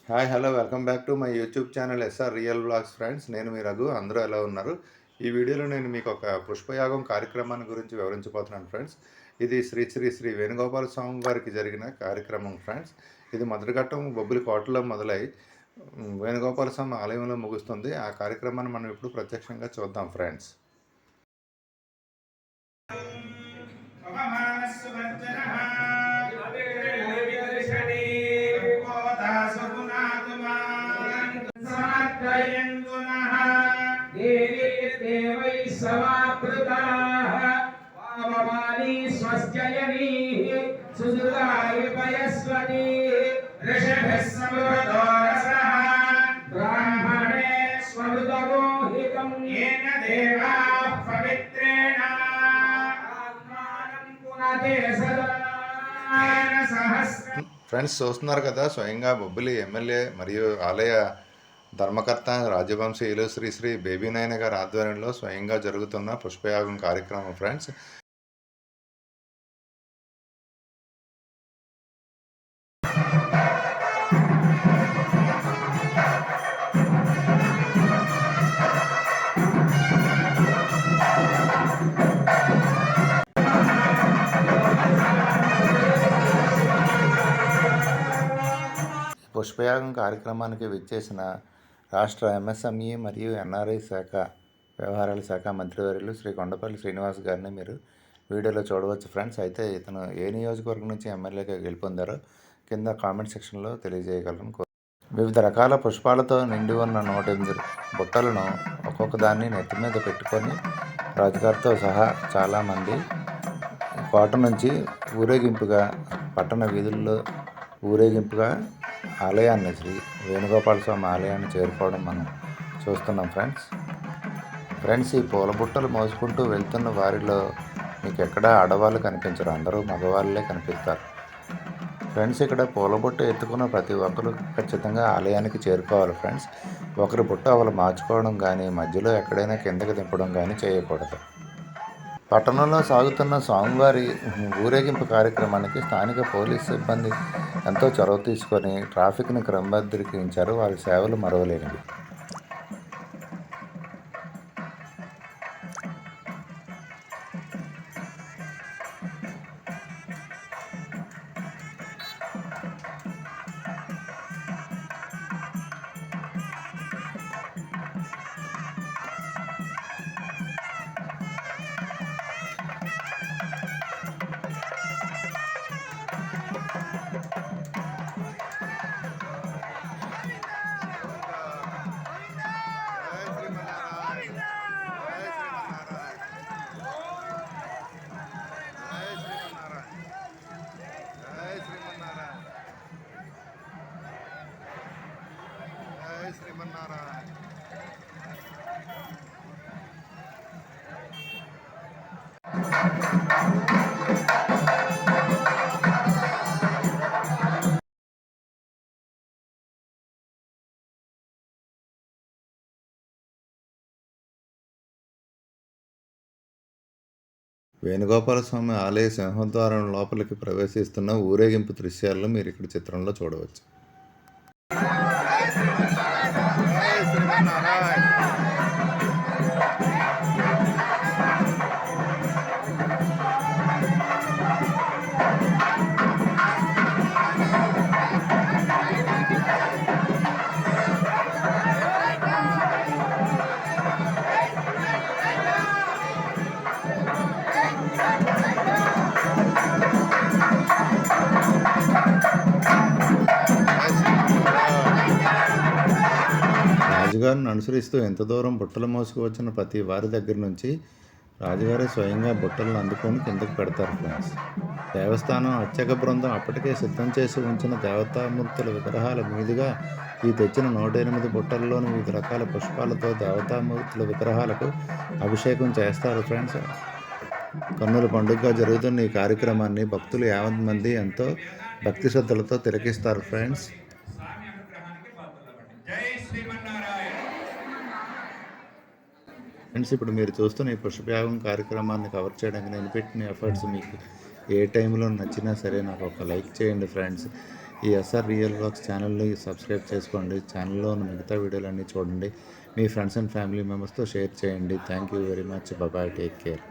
Hi hello welcome back to my YouTube channel SR real blogs friends. నేను మీ రఘు. అందరూ ఎలా ఉన్నారు? ఈ వీడియోలో నేను మీకు ఒక పుష్పయాగం కార్యక్రమాన్ని గురించి వివరించబోతున్నాను ఫ్రెండ్స్. ఇది శ్రీ శ్రీ శ్రీ వేణుగోపాల స్వామి వారికి జరిగిన కార్యక్రమం ఫ్రెండ్స్. ఇది మొదటిఘట్టం బొబ్బిలి కోటలో మొదలై వేణుగోపాల స్వామి ఆలయంలో ముగుస్తుంది. ఆ కార్యక్రమాన్ని మనం ఇప్పుడు ప్రత్యక్షంగా చూద్దాం ఫ్రెండ్స్. ఫ్రెండ్స్ చూస్తున్నారు కదా, స్వయంగా బొబ్బిలి ఎమ్మెల్యే మరియు ఆలయ ధర్మకర్త రాజవంశీయులు శ్రీ శ్రీ బేబీ నాయన గారి ఆధ్వర్యంలో స్వయంగా జరుగుతున్న పుష్పయాగం కార్యక్రమం ఫ్రెండ్స్. పుష్పయాగం కార్యక్రమానికి విచ్చేసిన రాష్ట్ర ఎంఎస్ఎంఈ మరియు ఎన్ఆర్ఐ వ్యవహారాల శాఖ మంత్రివర్యులు శ్రీ కొండపల్లి శ్రీనివాస్ గారిని మీరు వీడియోలో చూడవచ్చు ఫ్రెండ్స్. అయితే ఇతను ఏ నియోజకవర్గం నుంచి ఎమ్మెల్యేగా గెలుపొందారో కింద కామెంట్ సెక్షన్లో తెలియజేయగలను. వివిధ రకాల పుష్పాలతో నిండి ఉన్న 108 బుట్టలను ఒక్కొక్క దాన్ని నెత్తి మీద పెట్టుకొని రాజుగారితో సహా చాలామంది కోట నుంచి ఊరేగింపుగా పట్టణ వీధుల్లో ఊరేగింపుగా ఆలయాన్ని శ్రీ వేణుగోపాల స్వామి ఆలయాన్ని చేరుకోవడం మనం చూస్తున్నాం ఫ్రెండ్స్. ఈ పూల బుట్టలు మోసుకుంటూ వెళ్తున్న వారిలో మీకు ఎక్కడా ఆడవాళ్ళు కనిపించరు, అందరూ మగవాళ్ళే కనిపిస్తారు ఫ్రెండ్స్. ఇక్కడ పూల బుట్ట ఎత్తుకున్న ప్రతి ఒక్కరు ఖచ్చితంగా ఆలయానికి చేరుకోవాలి ఫ్రెండ్స్. ఒకరి బుట్ట అవలు మార్చుకోవడం కానీ మధ్యలో ఎక్కడైనా కిందకి దింపడం కానీ చేయకూడదు. పట్టణంలో సాగుతున్న స్వామివారి ఊరేగింపు కార్యక్రమానికి స్థానిక పోలీసు సిబ్బంది ఎంతో చొరవ తీసుకొని ట్రాఫిక్ను క్రమబద్ధీకరించారు. వారి సేవలు మరవలేనివి. వేణుగోపాల స్వామి ఆలయ సింహద్వారం లోపలికి ప్రవేశిస్తున్న ఊరేగింపు దృశ్యాలను మీరు ఇక్కడ చిత్రంలో చూడవచ్చు. రాజుగారిని అనుసరిస్తూ ఎంత దూరం బుట్టలు మోసుకువచ్చిన ప్రతి వారి దగ్గర నుంచి రాజుగారే స్వయంగా బుట్టలను అందుకొని కిందకు పెడతారు ఫ్రెండ్స్. దేవస్థానం అర్చక బృందం అప్పటికే సిద్ధం చేసి ఉంచిన దేవతామూర్తుల విగ్రహాల మీదుగా ఈ తెచ్చిన 108 బుట్టల్లోని వివిధ రకాల పుష్పాలతో దేవతామూర్తుల విగ్రహాలకు అభిషేకం చేస్తారు ఫ్రెండ్స్. కన్నుల పండుగగా జరుగుతున్న ఈ కార్యక్రమాన్ని భక్తులు 50 మంది ఎంతో భక్తి శ్రద్ధలతో తిలకిస్తారు ఫ్రెండ్స్. ఫ్రెండ్స్, ఇప్పుడు మీరు చూస్తున్న ఈ పుష్పయాగం కార్యక్రమాన్ని కవర్ చేయడానికి నేను పెట్టిన ఎఫర్ట్స్ మీకు ఏ టైంలో నచ్చినా సరే నాకు ఒక లైక్ చేయండి ఫ్రెండ్స్. ఈ ఎస్ఆర్ రియల్ వర్క్స్ ఛానల్ని సబ్స్క్రైబ్ చేసుకోండి. ఛానల్లో ఉన్న మిగతా వీడియోలన్నీ చూడండి. మీ ఫ్రెండ్స్ అండ్ ఫ్యామిలీ మెంబర్స్తో షేర్ చేయండి. Thank you very much. Bye, take care.